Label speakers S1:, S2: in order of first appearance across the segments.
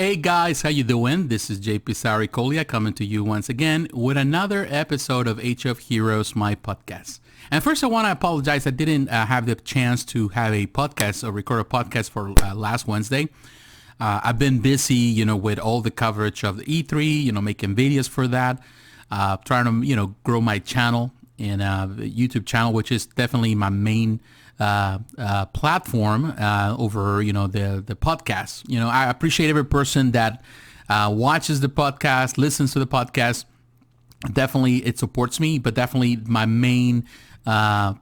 S1: Hey guys, how you doing? This is jpsarrireviews coming to you once again with another episode of Age of Heroes, my podcast. And first, I want to apologize. I didn't have the chance to have a podcast or record a podcast for last Wednesday. I've been busy, with all the coverage of the E3, making videos for that, trying to, grow my channel and the YouTube channel, which is definitely my main platform over the podcast. I appreciate every person that watches the podcast, listens to the podcast. Definitely it supports me, but definitely my main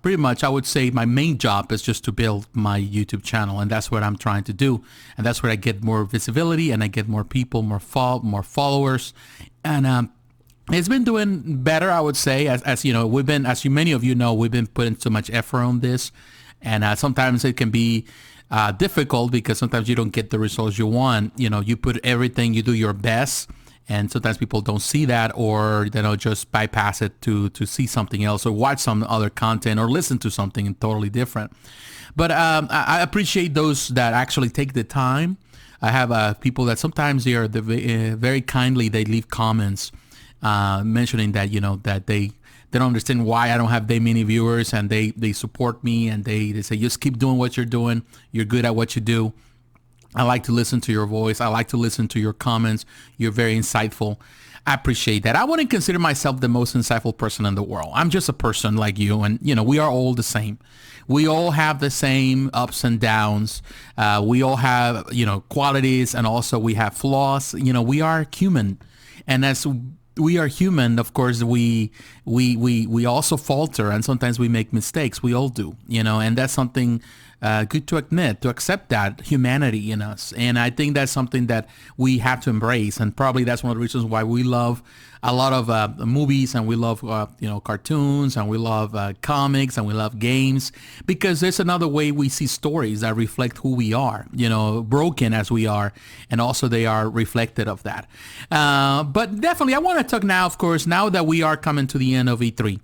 S1: pretty much I would say my main job is just to build my YouTube channel, and that's what I'm trying to do, and that's where I get more visibility and I get more people, more followers, and it's been doing better, I would say, as many of you know, we've been putting so much effort on this. And sometimes it can be difficult because sometimes you don't get the results you want. You put everything, you do your best, and sometimes people don't see that, or just bypass it to see something else or watch some other content or listen to something totally different. But I appreciate those that actually take the time. I have people that sometimes they are very kindly, they leave comments mentioning that, that they don't understand why I don't have that many viewers, and they support me, and they say, just keep doing what you're doing. You're good at what you do. I like to listen to your voice. I like to listen to your comments. You're very insightful. I appreciate that. I wouldn't consider myself the most insightful person in the world. I'm just a person like you, and we are all the same. We all have the same ups and downs. We all have qualities, and also we have flaws. We are human, and as we are human, of course, we also falter, and sometimes we make mistakes. We all do, and that's something good to admit, to accept that humanity in us. And I think that's something that we have to embrace, and probably that's one of the reasons why we love a lot of movies, and we love cartoons, and we love comics, and we love games, because there's another way we see stories that reflect who we are, broken as we are, and also they are reflected of that. But definitely I want to talk now, of course, now that we are coming to the end of E3,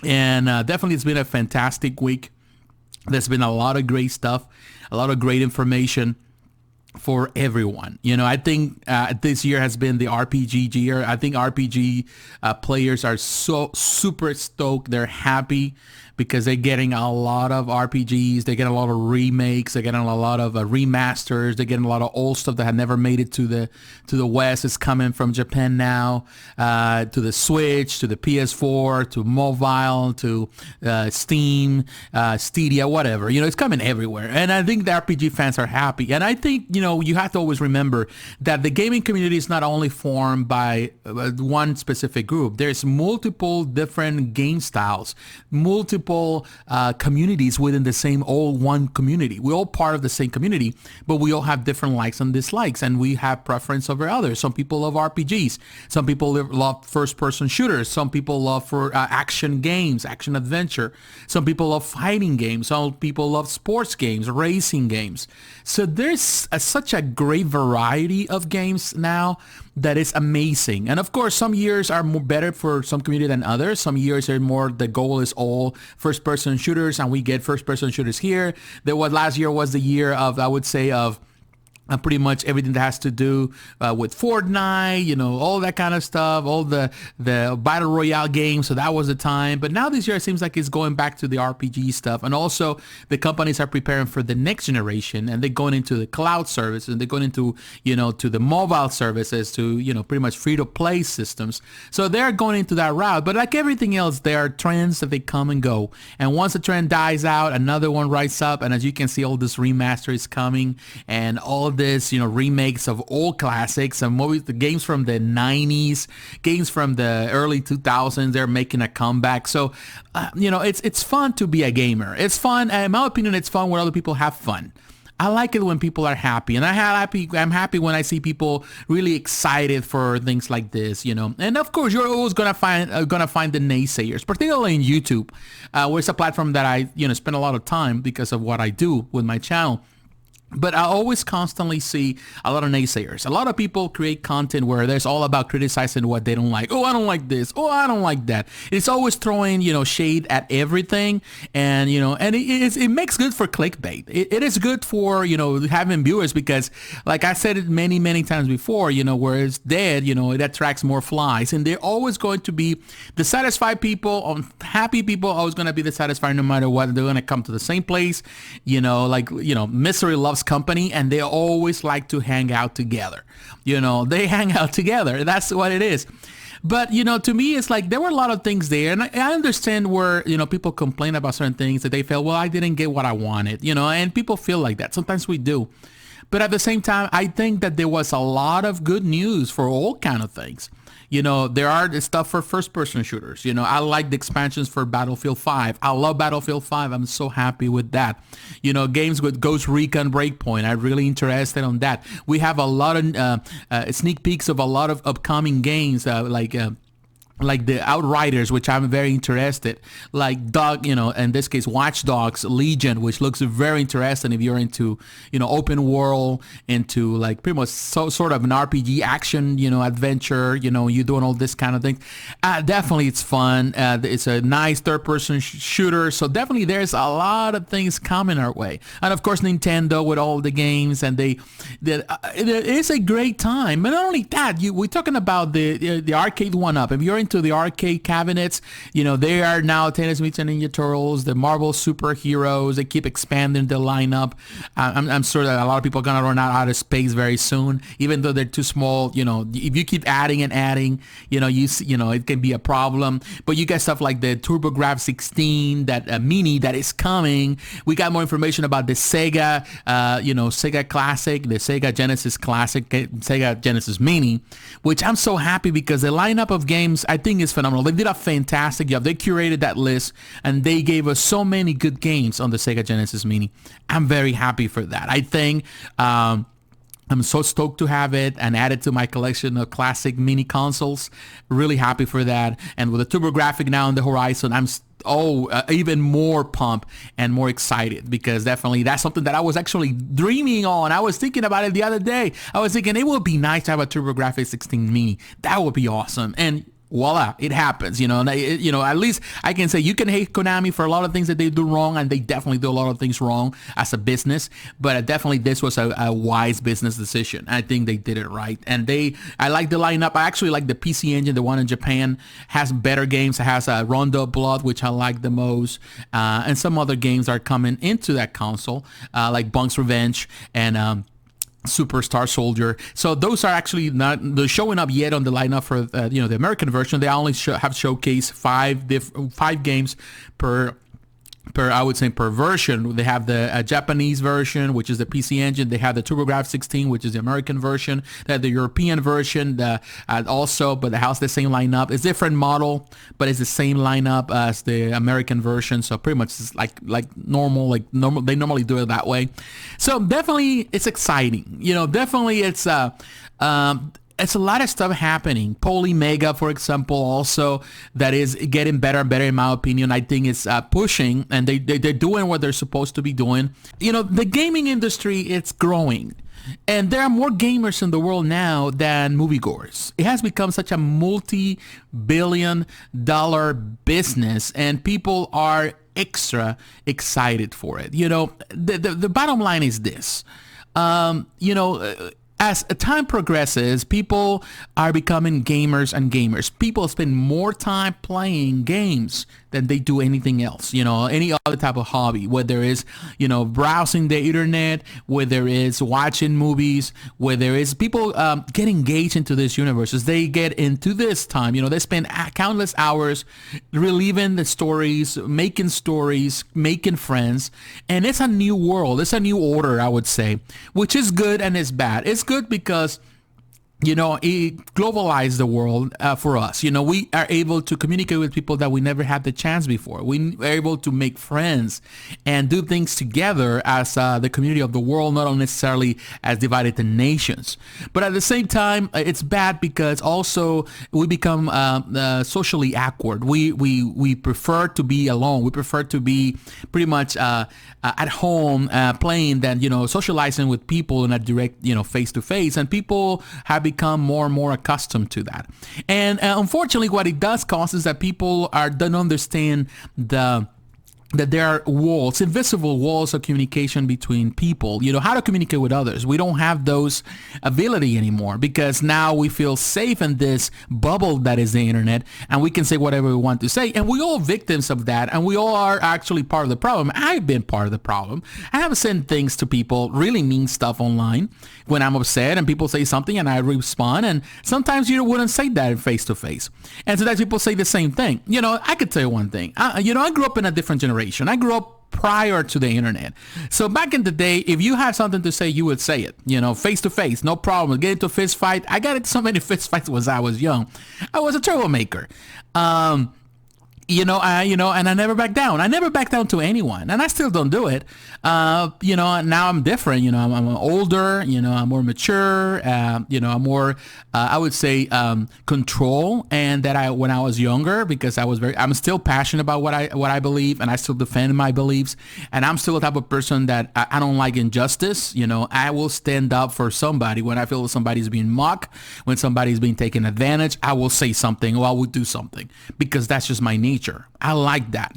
S1: and definitely it's been a fantastic week. There's been a lot of great stuff, a lot of great information for everyone. I think this year has been the RPG year. I think RPG players are so super stoked. They're happy because they're getting a lot of RPGs. They're getting a lot of remakes. They're getting a lot of remasters. They're getting a lot of old stuff that had never made it to the West. It's coming from Japan now, to the Switch, to the PS4, to mobile, to Steam, Stadia, whatever. It's coming everywhere. And I think the RPG fans are happy. And I think, you have to always remember that the gaming community is not only formed by one specific group. There's multiple different game styles, multiple communities within the same one community. We're all part of the same community, but we all have different likes and dislikes, and we have preference over others. Some people love RPGs. Some people love first-person shooters. Some people love for action games, action adventure. Some people love fighting games. Some people love sports games, racing games. So there's such a great variety of games now that is amazing. And of course, some years are more better for some community than others. Some years are more, the goal is all first-person shooters, and we get first-person shooters here. Last year was the year of, I would say, of pretty much everything that has to do with Fortnite, all that kind of stuff, all the Battle Royale games. So that was the time. But now this year, it seems like it's going back to the RPG stuff. And also, the companies are preparing for the next generation, and they're going into the cloud services, and they're going into, to the mobile services, to, pretty much free-to-play systems. So they're going into that route. But like everything else, there are trends that they come and go. And once a trend dies out, another one rises up. And as you can see, all this remaster is coming, and all this, remakes of old classics and movies, the games from the 90s, games from the early 2000s, they're making a comeback. So, it's fun to be a gamer. It's fun. And in my opinion, it's fun when other people have fun. I like it when people are happy, and I'm happy when I see people really excited for things like this, And of course, you're always gonna find the naysayers, particularly in YouTube, where it's a platform that I spend a lot of time because of what I do with my channel. But I always constantly see a lot of naysayers. A lot of people create content where there's all about criticizing what they don't like. Oh, I don't like this. Oh, I don't like that. It's always throwing, shade at everything. And, and it makes good for clickbait. It is good for, having viewers because, like I said it many, many times before, where it's dead, it attracts more flies. And they're always going to be the satisfied people, happy people, always going to be the satisfied no matter what. They're going to come to the same place, misery loves company, and they always like to hang out together. They hang out together. That's what it is. But, to me, it's like there were a lot of things there. And I understand where, people complain about certain things that they felt, well, I didn't get what I wanted, and people feel like that. Sometimes we do. But at the same time, I think that there was a lot of good news for all kind of things. There are stuff for first-person shooters. I like the expansions for Battlefield 5. I love Battlefield 5. I'm so happy with that. Games with Ghost Recon Breakpoint. I'm really interested on that. We have a lot of sneak peeks of a lot of upcoming games like the Outriders, which I'm very interested, like in this case, Watch Dogs Legion, which looks very interesting if you're into, open world, into like pretty much sort of an RPG action, adventure, you doing all this kind of thing. Definitely it's fun. It's a nice third-person shooter. So definitely there's a lot of things coming our way. And of course, Nintendo with all the games, and it is a great time. But not only that, we're talking about the arcade 1-up. If you're into the arcade cabinets, they are now Teenage Mutant Ninja Turtles, the Marvel superheroes. They keep expanding the lineup. I'm sure that a lot of people are gonna run out of space very soon, even though they're too small. If you keep adding and adding, it can be a problem. But you got stuff like the TurboGrafx 16, that mini that is coming. We got more information about the Sega, Sega Classic, the Sega Genesis Classic, Sega Genesis Mini, which I'm so happy because the lineup of games I think is phenomenal. They did a fantastic job. They curated that list and they gave us so many good games on the Sega Genesis Mini. I'm very happy for that. I think I'm so stoked to have it and add it to my collection of classic mini consoles. Really happy for that. And with the TurboGrafx now on the horizon, I'm even more pumped and more excited because definitely that's something that I was actually dreaming on. I was thinking about it the other day. I was thinking it would be nice to have a TurboGrafx 16 Mini. That would be awesome. And voila, it happens, at least I can say you can hate Konami for a lot of things that they do wrong, and they definitely do a lot of things wrong as a business, but definitely this was a wise business decision. I think they did it right, and I like the lineup. I actually like the PC Engine, the one in Japan, has better games. It has Rondo of Blood, which I like the most, and some other games are coming into that console, like Bunk's Revenge and Superstar Soldier. So those are actually not showing up yet on the lineup for the American version. They only have showcased five games per I would say per version. They have the Japanese version, which is the PC Engine. They have the TurboGrafx 16, which is the American version. They have the European version also, but it has the same lineup. It's different model, but it's the same lineup as the American version. So pretty much it's like normal. They normally do it that way. So definitely it's exciting. Definitely it's a lot of stuff happening. Poly Mega, for example, also that is getting better and better in my opinion. I think it's pushing, and they're doing what they're supposed to be doing. The gaming industry, it's growing. And there are more gamers in the world now than moviegoers. It has become such a multi-billion-dollar business, and people are extra excited for it. The bottom line is this. As time progresses, people are becoming gamers and gamers. People spend more time playing games than they do anything else, any other type of hobby, whether it's, browsing the internet, whether it's watching movies, whether it's people get engaged into this universe. As they get into this time, they spend countless hours reliving the stories, making friends, and it's a new world. It's a new order, I would say, which is good and is bad. It's good because it globalized the world for us. We are able to communicate with people that we never had the chance before. We are able to make friends and do things together as the community of the world, not necessarily as divided nations. But at the same time, it's bad because also we become socially awkward. We prefer to be alone. We prefer to be pretty much at home playing than socializing with people in a direct face to face. And people have become more and more accustomed to that. And unfortunately, what it does cause is that people don't understand that there are walls, invisible walls of communication between people, how to communicate with others. We don't have those ability anymore because now we feel safe in this bubble that is the internet, and we can say whatever we want to say. And we all victims of that, and we all are actually part of the problem. I've been part of the problem. I have sent things to people, really mean stuff online when I'm upset, and people say something and I respond. And sometimes you wouldn't say that face to face. And sometimes people say the same thing. I could tell you one thing. I grew up in a different generation. I grew up prior to the internet. So back in the day, if you had something to say, you would say it, face to face, no problem. Get into a fist fight. I got into so many fist fights when I was young. I was a troublemaker. And I never back down. I never back down to anyone, and I still don't do it. Now I'm different. I'm older. I'm more mature. I'm more, I would say, control. And that when I was younger, because I'm still passionate about what I believe, and I still defend my beliefs. And I'm still the type of person that I don't like injustice. I will stand up for somebody when I feel somebody's being mocked, when somebody's being taken advantage. I will say something, or I will do something, because that's just my nature. I like that,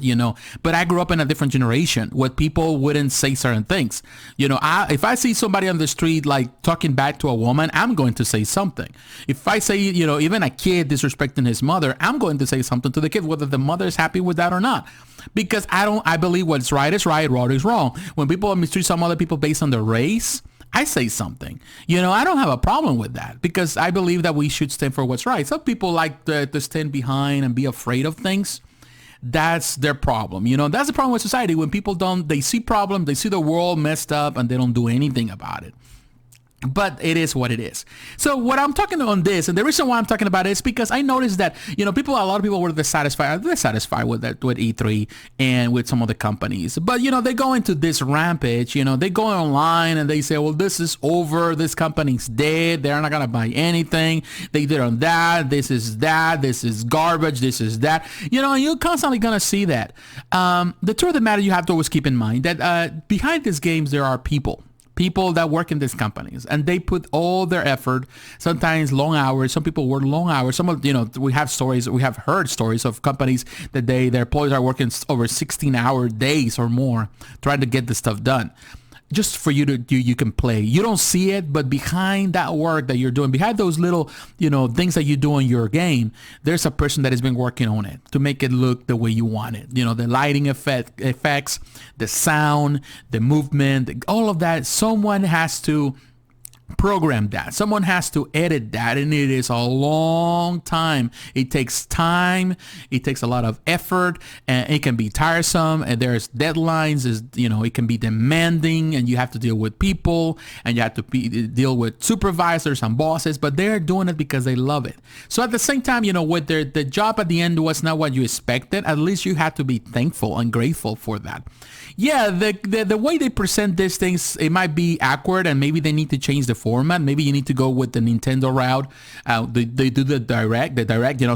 S1: but I grew up in a different generation where people wouldn't say certain things. If I see somebody on the street like talking back to a woman, I'm going to say something. If I say, even a kid disrespecting his mother, I'm going to say something to the kid, whether the mother is happy with that or not. Because I believe what's right is right, wrong is wrong. When people mistreat some other people based on their race, I say something. I don't have a problem with that, because I believe that we should stand for what's right. Some people like to stand behind and be afraid of things. That's their problem. That's the problem with society. When people they see problems, they see the world messed up, and they don't do anything about it. But it is what it is. So what I'm talking on this, and the reason why I'm talking about it is because I noticed that, a lot of people were dissatisfied with E3 and with some of the companies. But, they go into this rampage, they go online and they say, well, this is over. This company's dead. They're not going to buy anything. They did on that. This is garbage. This is that. You're constantly going to see that. The truth of the matter, you have to always keep in mind that behind these games, there are people that work in these companies, and they put all their effort, sometimes long hours. Some people work long hours. Some of, we have heard stories of companies that their employees are working over 16-hour days or more trying to get this stuff done. Just for you can play. You don't see it, but behind that work that you're doing, behind those little, things that you do in your game, there's a person that has been working on it to make it look the way you want it. The lighting effects, the sound, the movement, all of that. Someone has to program that. Someone has to edit that, and it is a long time. It takes time. It takes a lot of effort, and it can be tiresome, and there's deadlines. It can be demanding, and you have to deal with people, and you have to deal with supervisors and bosses, but they're doing it because they love it. So at the same time, with the job at the end was not what you expected, at least you have to be thankful and grateful for that. Yeah, the way they present these things, it might be awkward, and maybe they need to change the format. Maybe you need to go with the Nintendo route. They do the direct,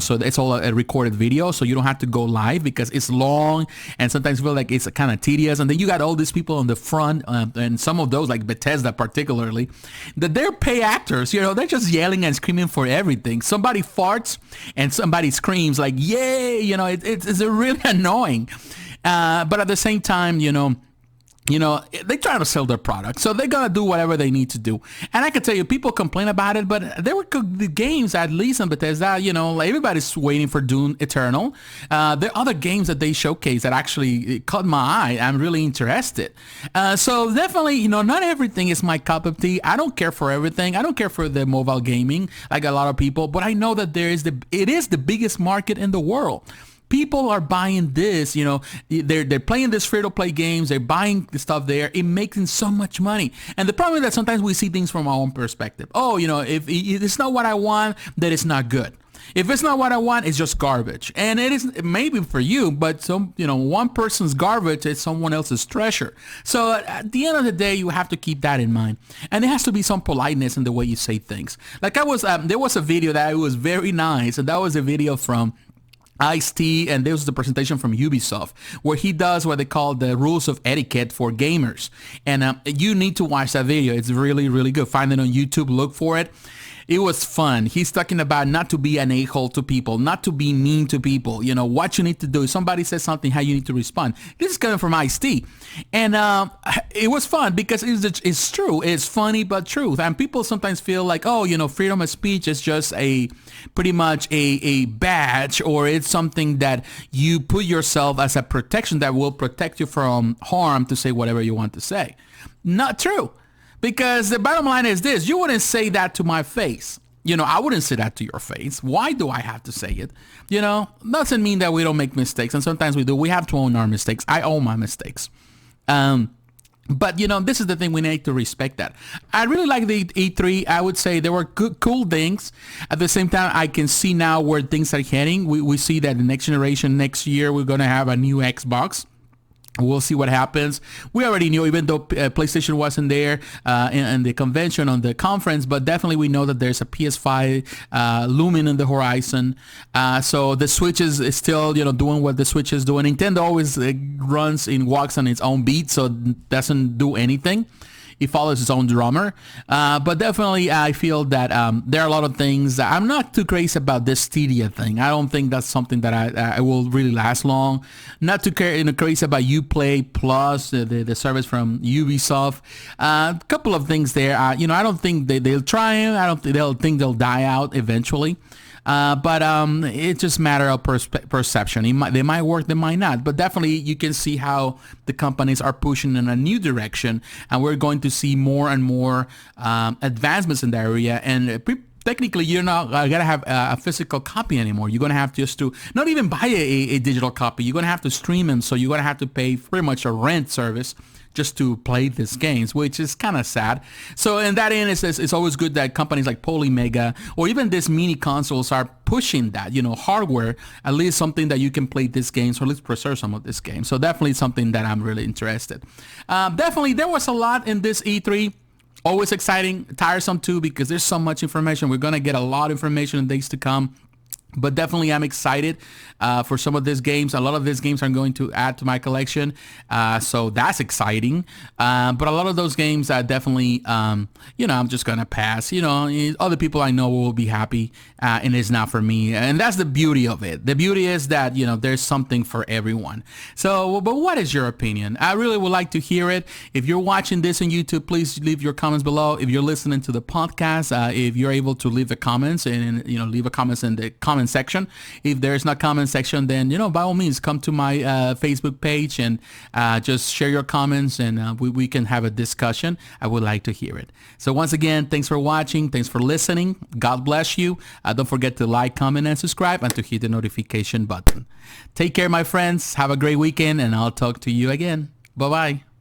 S1: so it's all a recorded video, so you don't have to go live because it's long and sometimes feel like it's kind of tedious. And then you got all these people on the front, and some of those, like Bethesda particularly, that they're pay actors. They're just yelling and screaming for everything. Somebody farts and somebody screams like, yay, it's really annoying. But at the same time, they try to sell their product, so they're gonna do whatever they need to do. And I can tell you, people complain about it, but there were the games, at least in Bethesda, like everybody's waiting for Doom Eternal. There are other games that they showcase that actually caught my eye. I'm really interested. So definitely, not everything is my cup of tea. I don't care for everything. I don't care for the mobile gaming like a lot of people, but I know that it is the biggest market in the world. people are buying this, they're playing this free-to-play games, they're buying the stuff there, it makes them so much money. And the problem is that sometimes we see things from our own perspective. Oh, if it's not what I want, then it's not good. If it's not what I want, it's just garbage. And it is maybe for you, but one person's garbage is someone else's treasure. So at the end of the day, you have to keep that in mind. And there has to be some politeness in the way you say things. Like there was a video that was very nice, and that was a video from Ice-T, and this was the presentation from Ubisoft, where he does what they call the rules of etiquette for gamers. And you need to watch that video. It's really, really good. Find it on YouTube. Look for it. It was fun. He's talking about not to be an a-hole to people, not to be mean to people. What you need to do. If somebody says something, how you need to respond. This is coming from Ice-T. And it was fun because it's true. It's funny, but truth. And people sometimes feel like, freedom of speech is just pretty much a badge, or it's something that you put yourself as a protection that will protect you from harm to say whatever you want to say. Not true. Because the bottom line is this: you wouldn't say that to my face. I wouldn't say that to your face. Why do I have to say it? Doesn't mean that we don't make mistakes. And sometimes we do. We have to own our mistakes. I own my mistakes. But, this is the thing. We need to respect that. I really like the E3. I would say there were cool things. At the same time, I can see now where things are heading. We see that the next generation, next year, we're going to have a new Xbox. We'll see what happens. We already knew, even though PlayStation wasn't there in the convention, on the conference, but definitely we know that there's a PS5 looming in the horizon. So the Switch is still, doing what the Switch is doing. Nintendo always walks on its own beat, so it doesn't do anything. He follows his own drummer. But definitely I feel that there are a lot of things. I'm not too crazy about this Stadia thing. I don't think that's something that I will really last long. Not too crazy about Uplay Plus, the service from Ubisoft. A couple of things there. I don't think they'll try it. I don't think they'll die out eventually. But it's just a matter of perception. They might work, they might not. But definitely you can see how the companies are pushing in a new direction, and we're going to see more and more advancements in that area. And technically, you're not gonna have a physical copy anymore. You're gonna have just to not even buy a digital copy. You're gonna have to stream them, so you're gonna have to pay pretty much a rent service just to play these games, which is kind of sad. So in that end, it's always good that companies like Polymega or even these mini consoles are pushing that, hardware, at least something that you can play these games, or at least preserve some of these games. So definitely something that I'm really interested. Definitely, there was a lot in this E3. Always exciting, tiresome too, because there's so much information. We're going to get a lot of information in days to come. But definitely I'm excited for some of these games. A lot of these games are going to add to my collection. So that's exciting. But a lot of those games are definitely, I'm just going to pass. Other people I know will be happy, and it's not for me. And that's the beauty of it. The beauty is that, there's something for everyone. So, but what is your opinion? I really would like to hear it. If you're watching this on YouTube, please leave your comments below. If you're listening to the podcast, if you're able to leave the comments and, leave a comments in the comment section. If there's not comment section, then by all means come to my Facebook page and just share your comments, and we can have a discussion. I would like to hear it. So once again, thanks for watching, thanks for listening. God bless you. Don't forget to like, comment, and subscribe, and to hit the notification button. Take care, my friends. Have a great weekend, and I'll talk to you again. Bye bye.